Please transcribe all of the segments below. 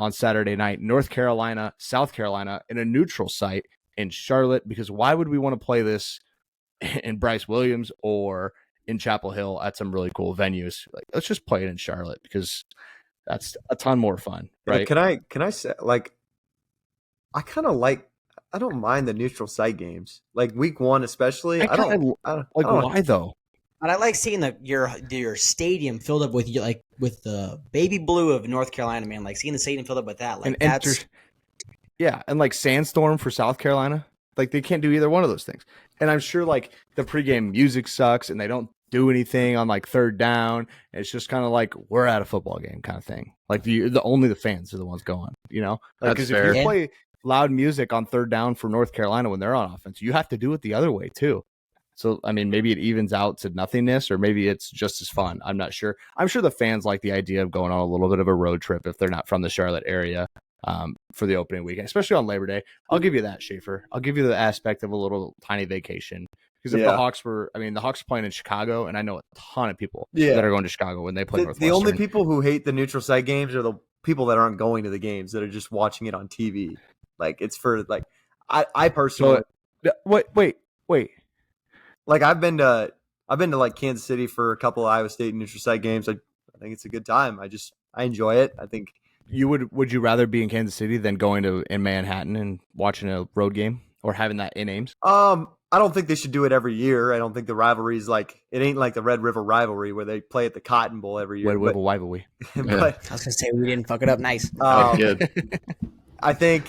on Saturday night, North Carolina, South Carolina, in a neutral site in Charlotte, because why would we want to play this in Bryce Williams or in Chapel Hill at some really cool venues? Like, let's just play it in Charlotte because that's a ton more fun, right? Can I say, like, I kind of like, I don't mind the neutral site games, like week 1 especially. I don't why though? But I like seeing your stadium filled up with with the baby blue of North Carolina, man. Like seeing the stadium filled up with that, like and like Sandstorm for South Carolina. Like they can't do either one of those things. And I'm sure like the pregame music sucks and they don't do anything on like third down. It's just kind of like we're at a football game kind of thing. Like only the fans are the ones going, you know? Like, because if you play loud music on third down for North Carolina when they're on offense, you have to do it the other way too. So, I mean, maybe it evens out to nothingness, or maybe it's just as fun. I'm not sure. I'm sure the fans like the idea of going on a little bit of a road trip if they're not from the Charlotte area for the opening weekend, especially on Labor Day. I'll give you that, Schaefer. I'll give you the aspect of a little tiny vacation. Because if the Hawks were playing in Chicago, and I know a ton of people that are going to Chicago when they play Northwestern. The only people who hate the neutral site games are the people that aren't going to the games, that are just watching it on TV. Like, it's for, like, I personally. So, wait. Like I've been to like Kansas City for a couple of Iowa State neutral site games. I think it's a good time. I enjoy it. I think would you rather be in Kansas City than going in Manhattan and watching a road game or having that in Ames? I don't think they should do it every year. I don't think the rivalry's like, it ain't like the Red River rivalry where they play at the Cotton Bowl every year. Red River rivalry. I was gonna say we didn't fuck it up nice. I think.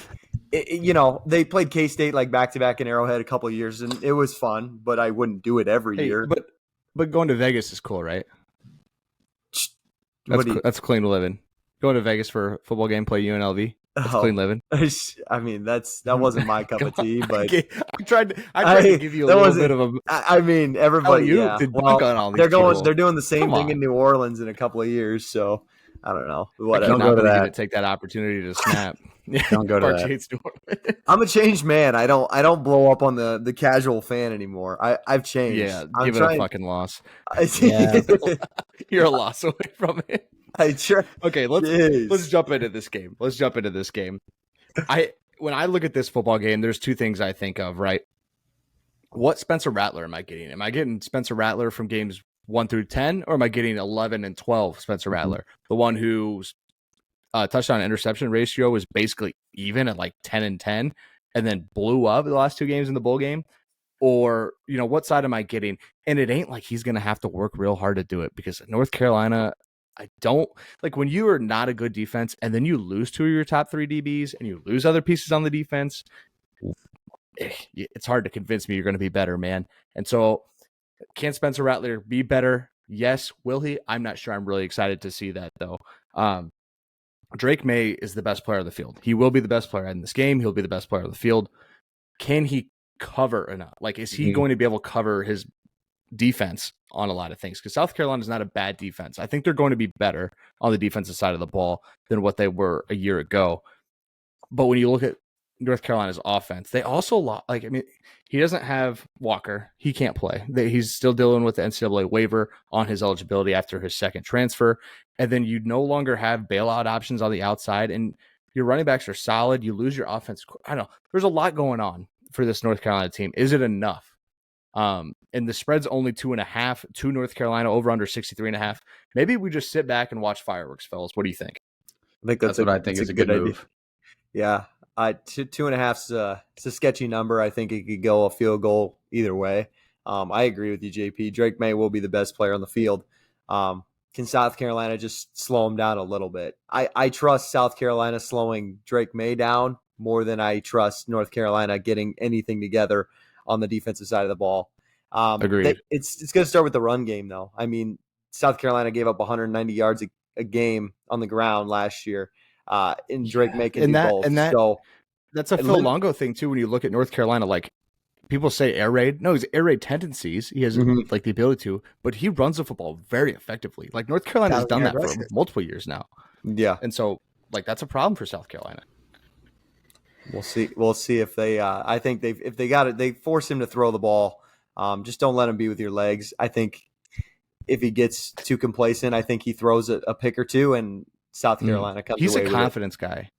They played K-State like back-to-back in Arrowhead a couple of years, and it was fun, but I wouldn't do it every year. But going to Vegas is cool, right? That's clean living. Going to Vegas for a football game, play UNLV. That's clean living. I mean, that wasn't my cup of tea, but I tried to give you a little bit of a. I mean, everybody. They're doing the same thing in New Orleans in a couple of years, so I don't know. Whatever. Don't go to that. Take that opportunity to snap. Don't go to that. I'm a changed man. I don't blow up on the casual fan anymore. I've changed. Yeah, give it a fucking loss. You're a loss away from it. Okay, let's jump into this game. When I look at this football game, there's two things I think of, right? What Spencer Rattler am I getting? Am I getting Spencer Rattler from games 1 through 10, or am I getting 11 and 12 Spencer Rattler, the one whose touchdown interception ratio was basically even at like 10 and 10 and then blew up the last two games in the bowl game? Or, what side am I getting? And it ain't like he's going to have to work real hard to do it, because North Carolina, I don't like when you are not a good defense and then you lose two of your top 3 DBs and you lose other pieces on the defense. It's hard to convince me you're going to be better, man. And so can Spencer Rattler be better? Yes. Will he? I'm not sure. I'm really excited to see that, though. Drake May is the best player on the field. He will be the best player in this game. He'll be the best player on the field. Can he cover enough? Like, is he going to be able to cover his defense on a lot of things? Because South Carolina is not a bad defense. I think they're going to be better on the defensive side of the ball than what they were a year ago. But when you look at North Carolina's offense, they also he doesn't have Walker. He can't play. He's still dealing with the NCAA waiver on his eligibility after his second transfer. And then you no longer have bailout options on the outside, and your running backs are solid. You lose your offense. I don't know. There's a lot going on for this North Carolina team. Is it enough? And the spread's only 2.5 to North Carolina, over under 63.5. Maybe we just sit back and watch fireworks, fellas. What do you think? I think that's what I think is a good move. Yeah. 2.5 it's a sketchy number. I think it could go a field goal either way. I agree with you, JP. Drake May will be the best player on the field. Can South Carolina just slow him down a little bit? I trust South Carolina slowing Drake May down more than I trust North Carolina getting anything together on the defensive side of the ball. Agreed. It's going to start with the run game, though. I mean, South Carolina gave up 190 yards a game on the ground last year. And Drake May can do both. That's a Phil Longo thing too. When you look at North Carolina, like people say air raid. No, he's air raid tendencies. He has like the ability to, but he runs the football very effectively. Like North Carolina has done that for multiple years now. Yeah, and so like that's a problem for South Carolina. We'll see. We'll see if they. I think if they got it, they force him to throw the ball. Just don't let him be with your legs. I think if he gets too complacent, I think he throws a pick or two, and South Carolina comes He's away a with confidence guy.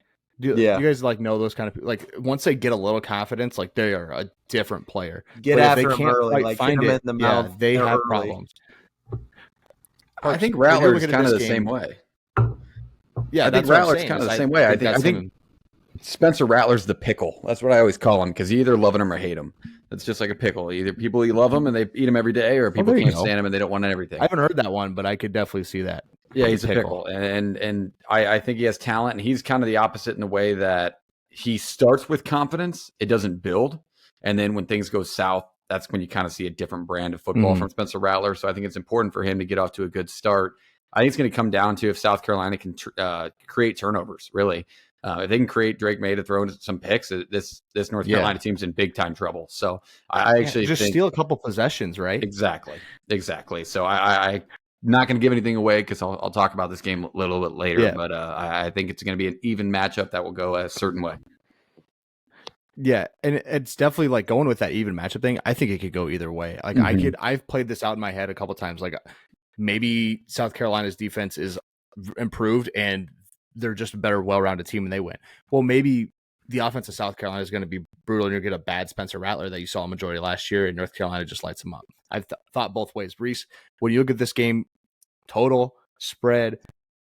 Do Yeah. you guys like know those kind of people? Like once they get a little confidence, like they are a different player. Get But if after they him can't early, quite like find hit him it, in the yeah, mouth. they have early. problems. I think when you're Rattler's looking at kind of this the game- same way. Yeah, I that's think what I'm Rattler's saying, kind of is the same way. I that's think him. Spencer Rattler's the pickle. That's what I always call him, because you either love him or hate him. It's just like a pickle. Either people you love him and they eat him every day, or people there you can't go. stand him and they don't want everything. I haven't heard that one, but I could definitely see that. Yeah, he's a pickle. And I think he has talent, and he's kind of the opposite in the way that he starts with confidence. It doesn't build. And then when things go south, that's when you kind of see a different brand of football from Spencer Rattler. So I think it's important for him to get off to a good start. I think it's going to come down to if South Carolina can create turnovers, really. If they can create Drake May to throw in some picks, this North Carolina team's in big time trouble. So I actually just think steal a couple possessions, right? Exactly. So I'm not going to give anything away, because I'll talk about this game a little bit later. Yeah. But I think it's going to be an even matchup that will go a certain way. Yeah, and it's definitely like going with that even matchup thing. I think it could go either way. Like I've played this out in my head a couple times. Like maybe South Carolina's defense is improved and they're just a better, well-rounded team and they win. Well, maybe the offense of South Carolina is going to be brutal and you'll get a bad Spencer Rattler that you saw a majority last year, and North Carolina just lights them up. I've thought both ways. Reese, when you look at this game, total, spread,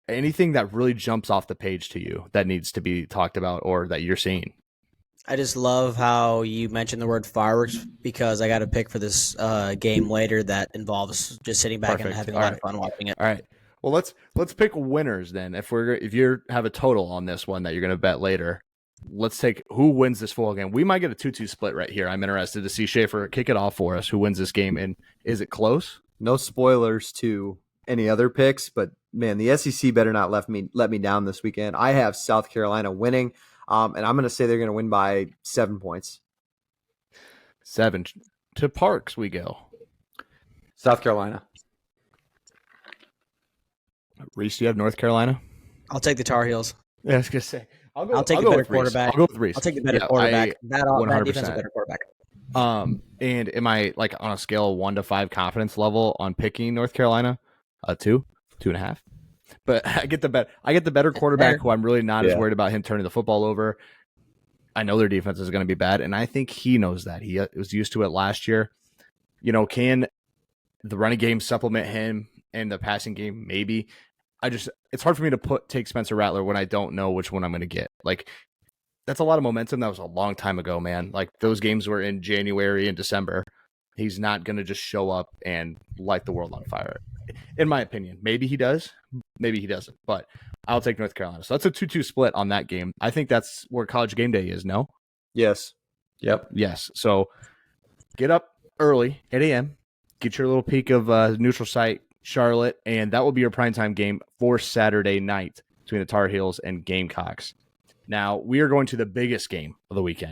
anything that really jumps off the page to you that needs to be talked about or that you're seeing? I just love how you mentioned the word fireworks, because I got a pick for this game later that involves just sitting back and having a lot of fun watching it. All right. Well, let's pick winners then. If you have a total on this one that you're going to bet later, let's take who wins this football game. We might get a 2-2 split right here. I'm interested to see Schaefer kick it off for us. Who wins this game, and is it close? No spoilers to any other picks, but man, the SEC better not let me down this weekend. I have South Carolina winning. And I'm going to say they're going to win by 7 points. 7 to Parks we go. South Carolina. Reese, do you have North Carolina? I'll take the Tar Heels. Yeah, I was going to say. I'll take the better quarterback. I'll go with Reese. I'll take the better quarterback. That defense is a better quarterback. And am I like on a scale of 1 to 5 confidence level on picking North Carolina? 2, 2.5. But I get the better quarterback who I'm really not as worried about him turning the football over. I know their defense is going to be bad, and I think he knows that. He was used to it last year. Can the running game supplement him and the passing game? Maybe. It's hard for me to take Spencer Rattler when I don't know which one I'm going to get. Like, that's a lot of momentum. That was a long time ago, man. Like, those games were in January and December. He's not going to just show up and light the world on fire. In my opinion, maybe he does, maybe he doesn't, but I'll take North Carolina. So that's a 2-2 split on that game. I think that's where College Game Day is, no? Yes. Yep. Yes. So get up early, 8 a.m., get your little peek of neutral site, Charlotte, and that will be your primetime game for Saturday night between the Tar Heels and Gamecocks. Now, we are going to the biggest game of the weekend.